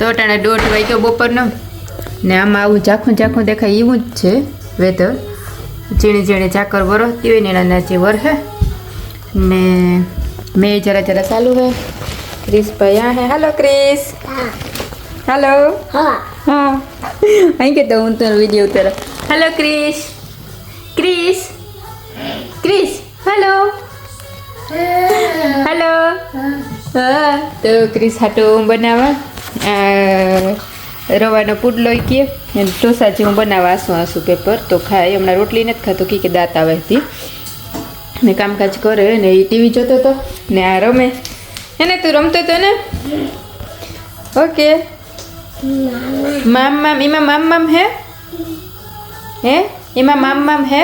તો અટાણે 1:30 વાગ્યો બપોરનો ને આમાં આવું ઝાખું ઝાખું દેખાય એવું જ છે વેધર. ઝીણી ઝીણી ઝાકર વરસતી હોય ને એના નાચે વરસે ને મેં જરા જરા ચાલુ હે. ક્રિસ ભાઈ આ હે. હાલો ક્રિસ. હાલો. હા અહીં કે તો હું તારો વિડીયો ઉતારો. હાલો ક્રિસ. ક્રિસ ક્રિસ હાલો. હાલો. હા તો ક્રિસ હાટો બનાવવા રવાનો પુડલો કે ઢોસા જેવું બનાવવા આસું પેપર તો ખાય. હમણાં રોટલી નથી ખાતો કે દાંત આવે હતી ને કામકાજ કરે ને એ ટીવી જોતો હતો ને આ રમે એને તું રમતો હતો ને. ઓકે મામ મામ એમાં મામ મામ હે એમાં મામ મામ હે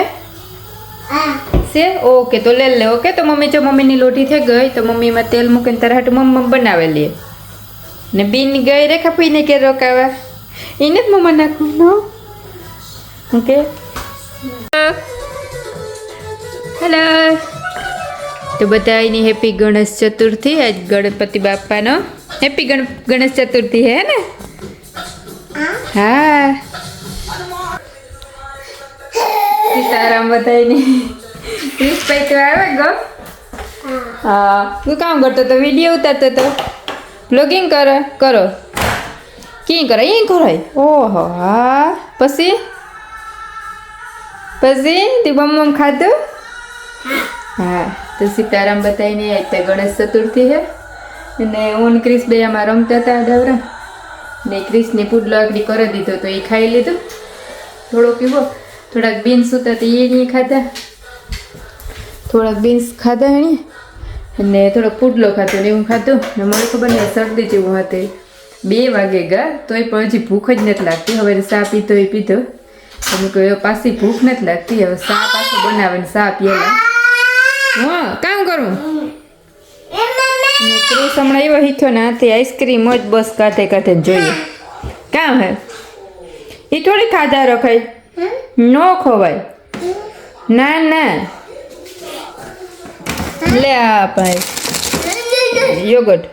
છે. ઓકે તો લે લે. ઓકે તો મમ્મી જો મમ્મીની લોટી થઈ ગઈ તો મમ્મી એમાં તેલ મૂકીને તારા હાટું મમ્મ બનાવેલી ને બીન ગઈ રેખા પીને કે રોકાવા એને જ મમ્મા નાખું નો. ઓકે હેલો તો બધાની હેપી ગણેશ ચતુર્થી. આજ ગણપતિ બાપાનો હેપી ગણેશ ચતુર્થી હે ને. હા સીતારામ બધાની. ક્રિશભાઈ તો આવે ગો. હા તું કામ કરતો તો વિડીયો ઉતારતો તો બ્લોગિંગ કરો કી કરો એ કરો. ઓહો હા પછી તે બમ ખાધું. હા તો સીતારામ બતાવીને આજ તો ગણેશ ચતુર્થી છે અને હું ક્રિશ બે આમાં રમતા હતા ડવરા ને ક્રિશને પુડલો આગળ કરી દીધો તો એ ખાઈ લીધું. થોડોક એવો થોડાક બીન્સ હતા તો એ નહીં ખાધા. થોડાક બીન્સ ખાધા એની અને થોડોક પુડલો ખાધો ને એવું ખાધું ને મને ખબર નહીં શરદી જેવું હતી. 2 વાગે ગયા તોય પણ હજી ભૂખ જ નથી લાગતી. હવે ચા પીધો એ પીધો તમે કહ્યું પાછી ભૂખ નથી લાગતી. હવે ચા પાછું બનાવે ને ચા પીએલા. હા કામ કરું ક્રિશ હમણાં એવો શીખ્યો ને હાથે આઈસ્ક્રીમ જ બસ કાઢે કાઢે જોઈએ. કામ હે એ થોડી ખાધા રખાય ન ખવાય. ના ના લે આ ભાઈ યોગર્ટ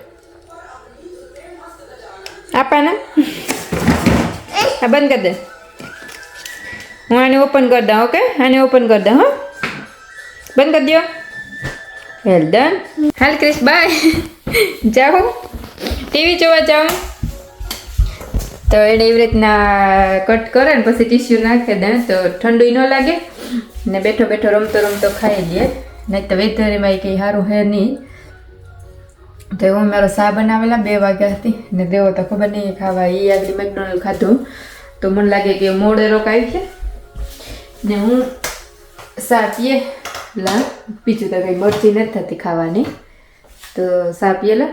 આપા ને આ બંધ કરી દે. હું આને ઓપન કરી દઉં. ઓકે આને ઓપન કરી દઉં. હા બંધ કરી દો. Well done. હાલ ક્રિશ બાય જાઉં ટીવી જોવા જાઉં. તો એને એવી રીતના કટ કરે ને પછી ટીસ્યુ નાખી દે તો ઠંડુ ન લાગે ને બેઠો બેઠો રમતો ખાઈ લે. નહીં તો વેધરમાં કંઈ સારું હે નહીં. તો હું મારો ચા બનાવેલા 2 વાગ્યા હતી ને દેવો તો ખબર નહીં ખાવા. એ આગળ મેકડોનલ્ડ ખાધું તો મને લાગે કે મોડે રોકાય છે ને હું ચા પીએ લા બીજું તો કંઈ મરજી નથી થતી ખાવાની તો ચા પીએલા.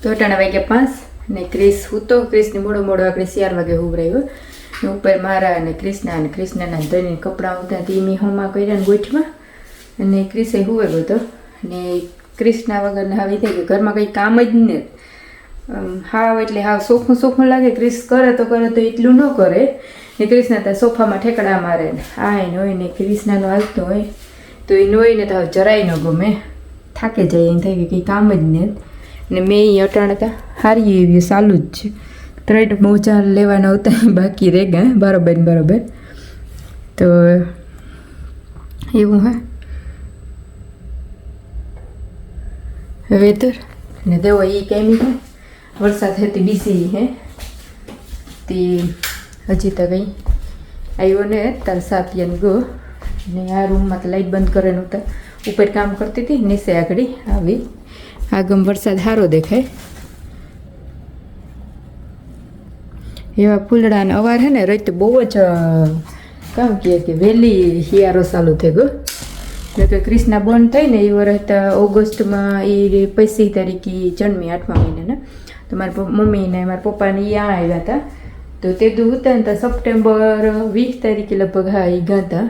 તો 3 વાગ્યા 5 ને ક્રિશ સૂતો. ક્રિશને મોડો આપણે 4 વાગે ઉભરાયો ને ઉપર મારા અને કૃષ્ણના ધોઈને કપડાં ઉતા ધીમી હોમાં કર્યા ને ગોઠમાં અને ક્રિશે હુવે ગયો હતો ને ક્રિષ્ના વગરના આવી થાય કે ઘરમાં કંઈ કામ જ નહીં. હાવ એટલે હાવ સોખું લાગે. ક્રિશ કરે તો એટલું ન કરે ને ક્રિષ્ના ત્યાં સોફામાં ઠેકડા મારે ને આ એને હોય ને ક્રિષ્નાનો હાલતો હોય તો એ હોય ને તો જરાય ન ગમે. થાકે જાય એમ થાય કે કંઈ કામ જ નહીં ને મેં એ અટાણતા હારી એવી ચાલુ જ છે. 3 મોજા લેવાના હતા બાકી રહે ગયા બરાબર તો એવું હે વેધર ને દેવો એ કેમી હે વરસાદ હતી બીસી હે તે હજી તો કંઈ આવ્યો ને તાર સાપિયાને ગો ને આ રૂમમાં તો લાઈટ બંધ કરેલું હતા. ઉપર કામ કરતી હતી નીચે આગળ આવી આગમ વરસાદ સારો દેખાય એવા ફૂલડાને અવાર હે ને રહીત બહુ જ કામ કહે કે વહેલી શિયાળો ચાલુ થઈ ગયો. એટલે ક્રિષ્ના બંધ થઈ ને એ વર્ષ ઓગસ્ટમાં એ 25 તારીખે જન્મી 8મા મહિનાના. તો મારા મમ્મી ને મારા પપ્પાને એ આવ્યા હતા તો તે હતા ને તો સપ્ટેમ્બર 20 તારીખે લગભગ હા એ ગયા હતા.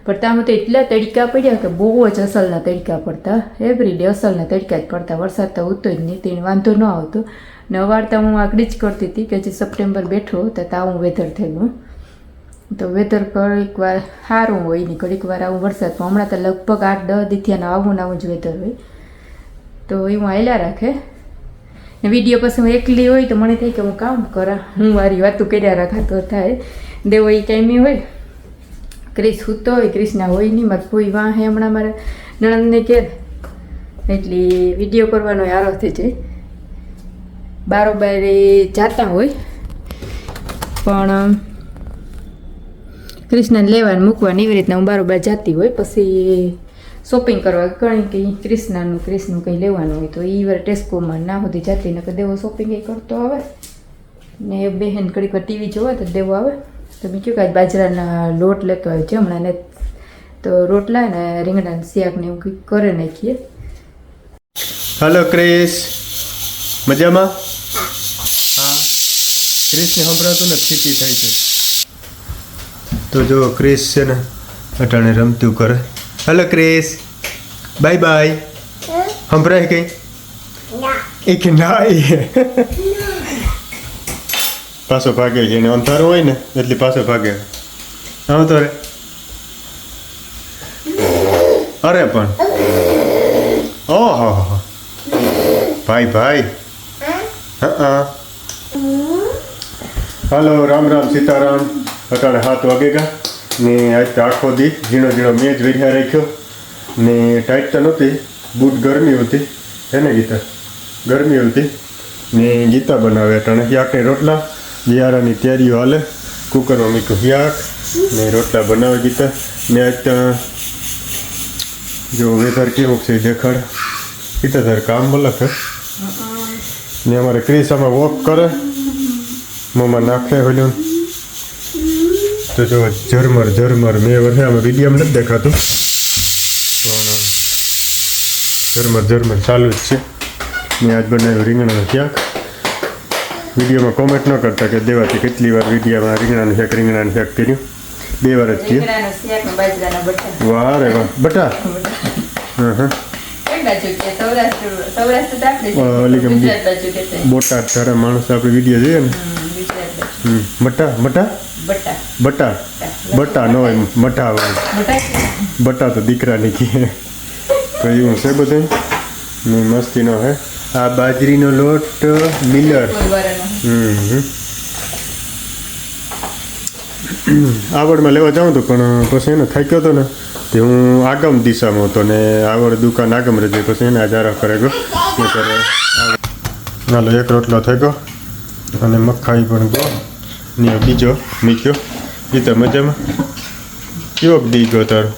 પણ ત્યાં તો એટલા તડકા પડ્યા કે બહુ જ અસલના તડકા પડતા. એવરીડે અસલના તડકા જ પડતા. વરસાદ તો હોતો જ નહીં તેને વાંધો ન આવતો ને અવારતા હું આગળ જ કરતી હતી કે જે સપ્ટેમ્બર બેઠો તો તાવું વેધર થયેલું. તો વેધર ઘડીક વાર સારું હોય ને ઘડીક વાર આવું વરસાદમાં. હમણાં તો લગભગ 8-10 દીથિયાનું આવું જ વેધર હોય તો એવું હાલ્યા રાખે વિડીયો પછી હું એકલી હોય તો મને થાય કે હું કામ કરા, હું મારી વાતું કર્યા રાખા તો થાય. દેવો એ કાંઈ હોય, ક્રિસ સૂતો હોય, ક્રિસના હોય નહીં, મારે કોઈ વાં હે હમણાં મારે નણંદને કે એટલે વિડીયો કરવાનો આરો થઈ જાય. બારોબાર જાતા હોય પણ ક્રિષ્નાને લેવાનું મૂકવાનું એવી રીતના હું બારોબાર જાતી હોય. પછી શોપિંગ કરવા કંઈ ક્રિષ્નું કંઈ લેવાનું હોય તો એ વાર ટેસ્કોમાં ના સુધી જાતી ને દેવો શોપિંગ એ કરતો આવે ને બહેન ઘડીક વાર ટીવી જોવા તો દેવો આવે. તો મેં કહ્યું કે આજ બાજરાના લોટ લેતો આવ્યો છે હમણાં ને તો રોટલા ને રીંગણાનું શાક ને એવું કંઈક કરે નાખીએ. હાલો ક્રિસ, મજામાં? હા, ક્રિસને સંભળાતું ને ચીટી થાય છે. તો જો ક્રિસ છે ને અટાણે રમતું કરે. હાલો ક્રિસ, બાય બાય. સંભળાય કઈ? એ કે ના પાછો ભાગે છે એને અંધારું હોય ને એટલે પાછો ભાગે. આમ તો રે અરે પણ ઓહો ભાઈ ભાઈ. હા હાલો રામ રામ સીતારામ. અટાણે 7 વાગે ગયા ને આજ તો આખો દી ઝીણો મેચ વેઠ્યા રાખ્યો ને ટાઈટ તો નહોતી, બૂટ ગરમી હતી એને ગીતા ગરમી હતી ને ગીતા બનાવે અટાણે શાકને રોટલા. બિયારાની તૈયારીઓ હાલે, કુકરમાં મૂક્યું શાક ને રોટલા બનાવે ગીતા ને આજ ત્યાં જો વેધર કેવું છે દેખાડ. ગીતા તારે કામ મલક હે ને અમારે ક્રિસ આમાં વોક કરે મોંમાં નાખે હોલ્યું તો જો ઝરમર મેં વર્ષે આમાં વિડીયોમાં નથી દેખાતું પણ ઝરમર ચાલુ જ છે. મેં આજ બનાવ્યું રીંગણાનું શાક. વિડીયોમાં કોમેન્ટ ન કરતા કે દેવાથી કેટલી વાર વિડીયોમાં રીંગણાનું શાક કર્યું. 2 વાર જ કર્યું. વાહ રે વાહ. બટા બોટાદ તારા માણસ આપણે વિડીયો જોઈએ ને. બટા ન હોય મઠા હોય. બટા તો દીકરાની કહે તો એવું છે બધું ને મસ્તીનો હે. આ બાજરીનો લોટ મિલર. આવડમાં લેવા જાઉં તો પણ પછી એને થાક્યો હતો ને તે હું આગમ દિશામાં હતો ને આવડ દુકાન આગમ રહી જાય પછી એને આજારા કરે ગયો. હાલો એક રોટલો થઈ ગયો અને મખાઈ પણ ગયો ને બીજો મીક્યો. ગીતા મજામાં? કેવો દી ગયો તારો?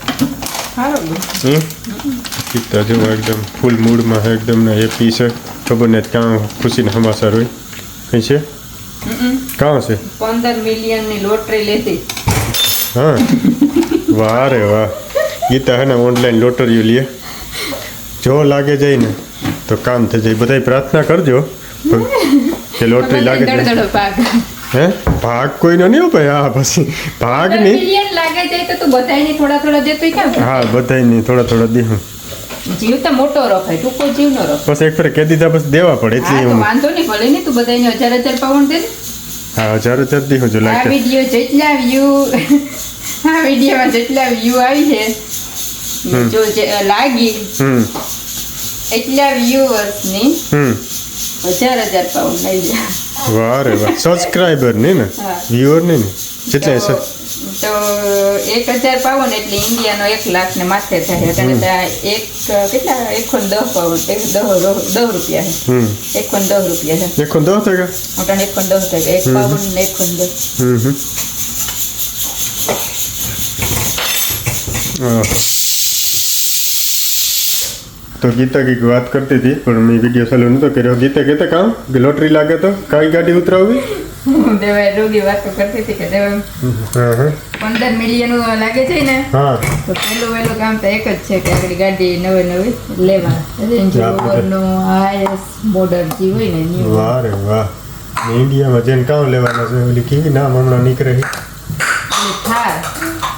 ગીતા જો એકદમ ફૂલ મૂડમાં છે, એકદમ ને હેપી છે. ખબર નહીં ક્યાં ખુશીના સમાચાર હોય. કઈ છે? કાં છે? 15 મિલિયનની લોટરી લેતી. હા વાહ રે વાહ. ગીતા હે ને ઓનલાઈન લોટરીઓ લે, જો લાગે જાય ને તો કામ થઈ જાય. બધાય પ્રાર્થના કરજો કે લોટરી લાગે જાય. હે ભાગ કોઈનો નહીં હો ભાઈ. હા પછી ભાગ નહીં, મિલિયન લાગે જાય તો તું બધાયને થોડા દેતો કેમ? હા બધાયને થોડા દેહું. જીવ તો મોટો રખાય, ટૂંકો જીવ ન રખાય. પછી એક ફેર કહી દીધા પછી દેવા પડે એટલે હું વાંધો નહીં, ભલે નહીં તું બધાયને 1000 પાઉન્ડ દે. હા 1000 દેહું જો લાગે. આ વિડીયોમાં જેટલા વ્યૂ આવી છે જો લાગી એટલા વ્યુઅર્સની 1000 પાઉન્ડ લઈ જાય. વાહ રે વાહ. સબસ્ક્રાઇબર નહીં ને, વ્યુઅર નહીં ને. કેટલા છે તો 1000 પાઉન્ડ એટલે ઇન્ડિયાનો 1 લાખ ને માથે થાય. કેટલા 110 પાઉન્ડ 10 રૂપિયા છે. 110 રૂપિયા છે. 110 થઈ ગયા. મોટા 110 થઈ ગયા. 1 પાઉન્ડ ને 110. તો ગીતા કંઈક વાત કરતી હતી પણ મેં વિડીયો ચાલુ નહોતો કર્યો. ગીતા કહેતા કામ કે લોટરી લાગે તો કઈ ગાડી ઉતરાવવી? દેવાય રોગી વાતો કરતી હતી કે દેવાય 15 મિલિયન લાગે છે ને તો પહેલું કામ તો એક જ છે કે આગળ ગાડી નવી લેવા. રેન્જ રોવરનો હાઈએસ્ટ મોડલ જે હોય ને ન્યુ. વાહ રે વાહ. ઇન્ડિયામાં જઈને કામ લેવાના છે? ઓલી કેવી નામ હમણાં નીકળે?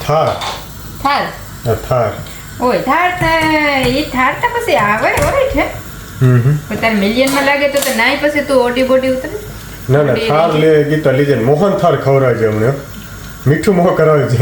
થાર ઓય થાર એ થાર તો પછી આવે હોય છે પણ તાર મિલિયનમાં લાગે તો નાઈ પછી તું ઓડી બોડી ઉતરે. ના થાર લે ગીતા લીજે. મોહન થાર ખવડાવજે અમને, મીઠું મોં કરાવજે.